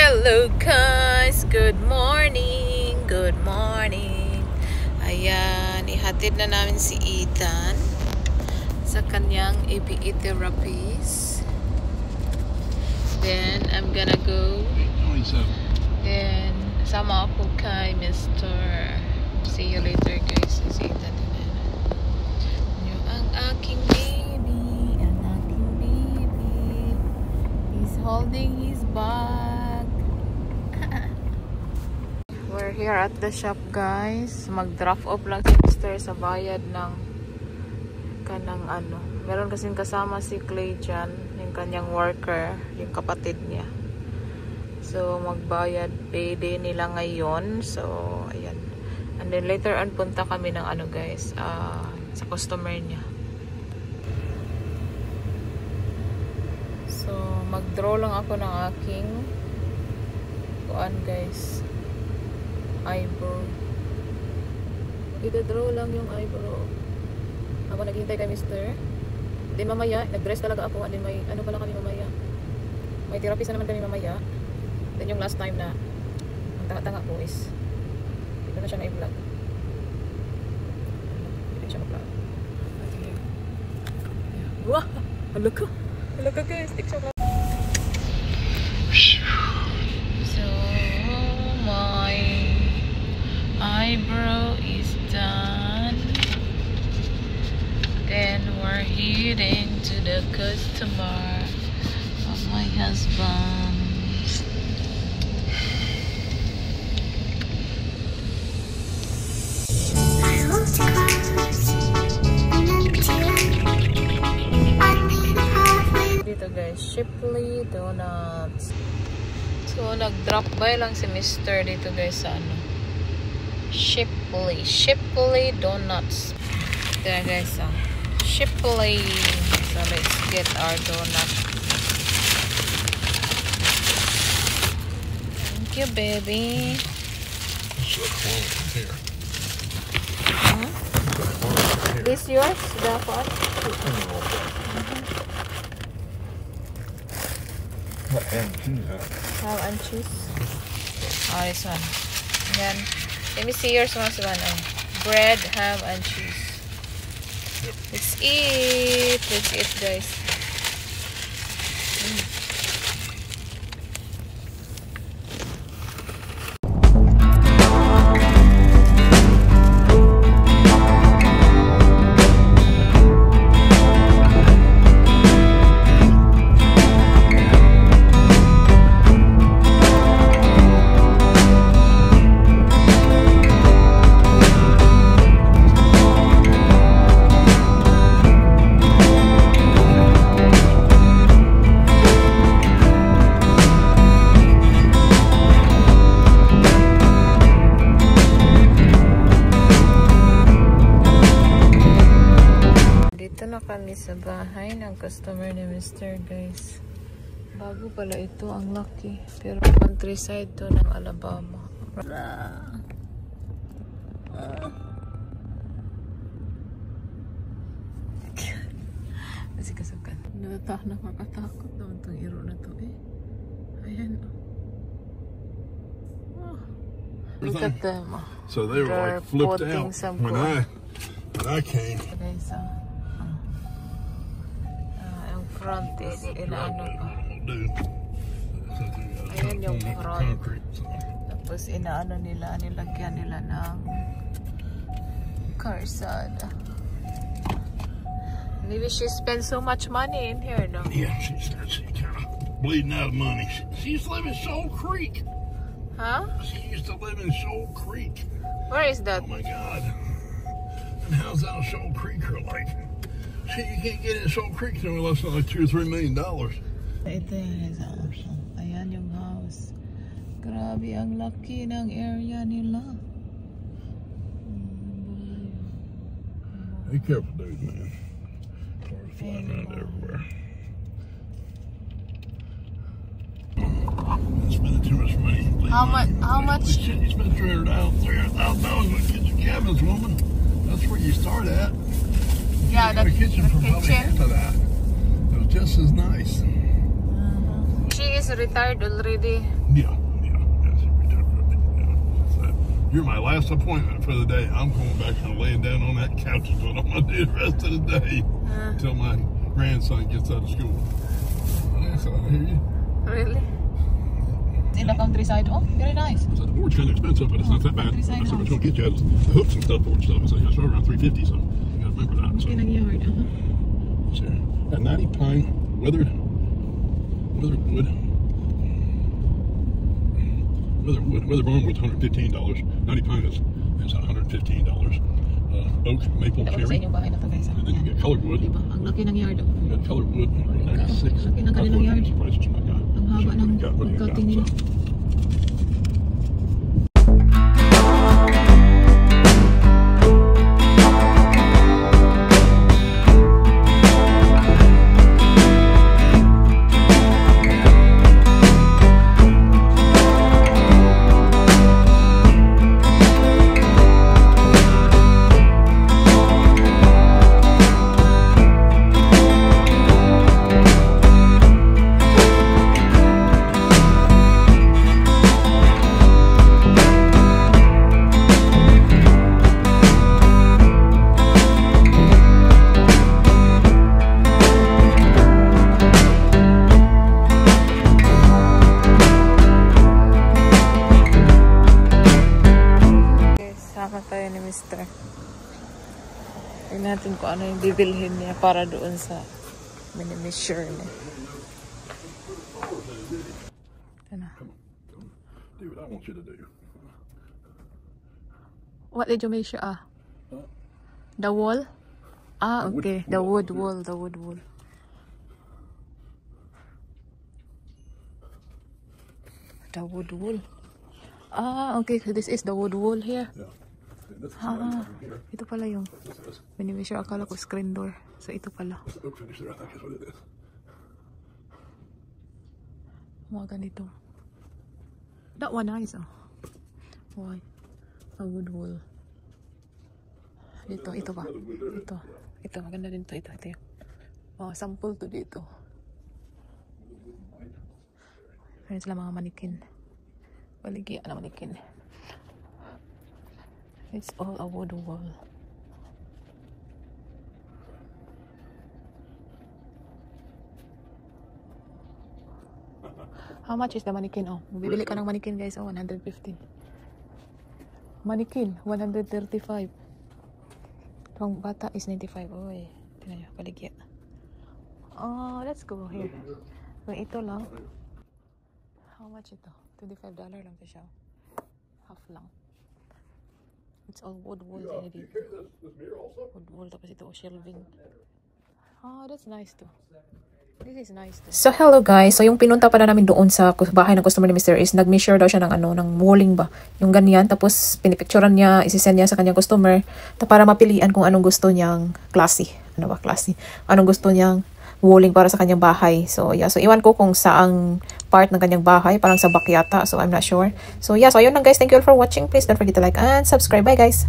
Hello guys! Good morning! Good morning! Ayan, ihatid na namin si Ethan sa kanyang ABE therapies. Then, I'm gonna go. Then, sama ako kay Mr. See you later guys. Si Ethan din. Yung ang aking baby. Ang aking baby. He's holding his bag. We're here at the shop guys. Mag-drop off lang si Mr. sa bayad ng kanang ano. Meron kasing kasama si Clay dyan, yung kanyang worker, yung kapatid niya. So magbayad payday nila ngayon. So ayan. And then later on punta kami ng ano guys, sa customer niya. So mag-draw lang ako ng aking kuan guys. Eyebrow. Ida-draw lang yung eyebrow. Ako naghihintay kay Mr. Then mamaya, nag-dress talaga ako. Then may, ano pala kami mamaya. May therapist na naman kami mamaya. Then yung last time na ang tanga-tanga ko is ito na siya na-i-vlog. Hindi siya ma-vlog. Wah! Hala ka! Hala ka guys! Tik siya vlog. So, my eyebrow is done. Then we're heading to the customer of my husband. Dito guys, Shipley Donuts. So nag-drop by lang si Mr. dito guys sa ano, Shipley Donuts. There guys, Shipley. So let's get our donut. Thank you, baby. Huh? This yours? That one? Ham and cheese. Oh, this one. Yan. Let me see yours one. Bread, ham, and cheese. Let's eat. Let's eat, guys. Kami sa bahay ng customer ni Mr. guys. Bago pala ito, ang laki. Pero countryside to ng Alabama. Kasi kasukan. Nakakatakot naman itong iro na to eh. Ayan. Oh. Look at them. So they were like flipped out when I came. Okay, so front is inaano pa. Ayan yung front. Tapos inaano nila, nilagyan nila ng carsada. Maybe she spent so much money in here, no? Yeah, she's kind of bleeding out of money. She used to live in Shoal Creek. Huh? She used to live in Shoal Creek. Where is that? Oh my God. And how's that Shoal Creek are like? You can't get in Shoal Creek for less than like $2 or $3 million. Ito yung house. Ayan yung house. Grabe, ang laki ng area nila. Be careful, dude, man. Cars flying around everywhere. Spending too much money. How much? Shit, you spend $300,000 on a kitchen cabinets, woman. That's where you start at. Yeah, the kitchen for probably half of that. It was just as nice. She is retired already. Yeah, yes, you're my last appointment for the day. I'm going back and laying down on that couch is what I'm gonna do the rest of the day until my grandson gets out of school. Yes, I hear you. Really? In the countryside. Oh, very nice. So the board's kind of expensive, but it's not that bad. I said, what's going to get you? The hooks and stuff, board stuff. I said, it's around $350, so you got to remember that. So. Sure. Got 90 pine weathered wood. Weather barn wood's $115. 90 pine is $115. Oak, maple, cherry. And then you get colored wood. Ang laki ng yard. You got colored wood, 96. Laki ng kanilang yard. Prices, my God. Ang haba ng pagkating nila. Tayo ni Mr. Tignan natin kung ano yung bibilhin niya para doon sa mini-measure niya. Ito na. Do what I want you to do. What did you measure? The wall? Okay. The wood wall. The wood wall. The wood wall. Okay. So this is the wood wall here. Yeah. Ito pala yung mini-measure. Akala ko screen door. So ito pala. Mga ganito. That one nice. Why? A wood wall. Dito, ito ba? Ito, maganda din to. Ito yung sample to dito. Meron sila mga manikin. Baligyan na manikin. It's all a wood wall. How much is the mannequin? Oh, bibili ka ng mannequin guys. Oh, 115. Mannequin, 135. Itong bata is 95. Oy, tingnan nyo, paligya. Oh, let's go here. Kung ito lang. How much ito? $25 lang to siya. Half lang. It's all wood wall. Wood wall. Tapos ito, shelving. Oh, that's nice too. This is nice too. So, hello guys. So, yung pinunta pala namin doon sa bahay ng customer ni Mr. is nag-measure daw siya ng ng walling ba. Yung ganyan. Tapos, pinipicturean niya, isisend niya sa kanyang customer para mapilian kung anong gusto niyang klase. Ano ba klase? Anong gusto niyang walling para sa kanyang bahay. So, yeah. So, iwan ko kung saang part ng kanyang bahay. Parang sa back yata. So, I'm not sure. So, yeah. So, ayun lang guys. Thank you all for watching. Please don't forget to like and subscribe. Bye guys!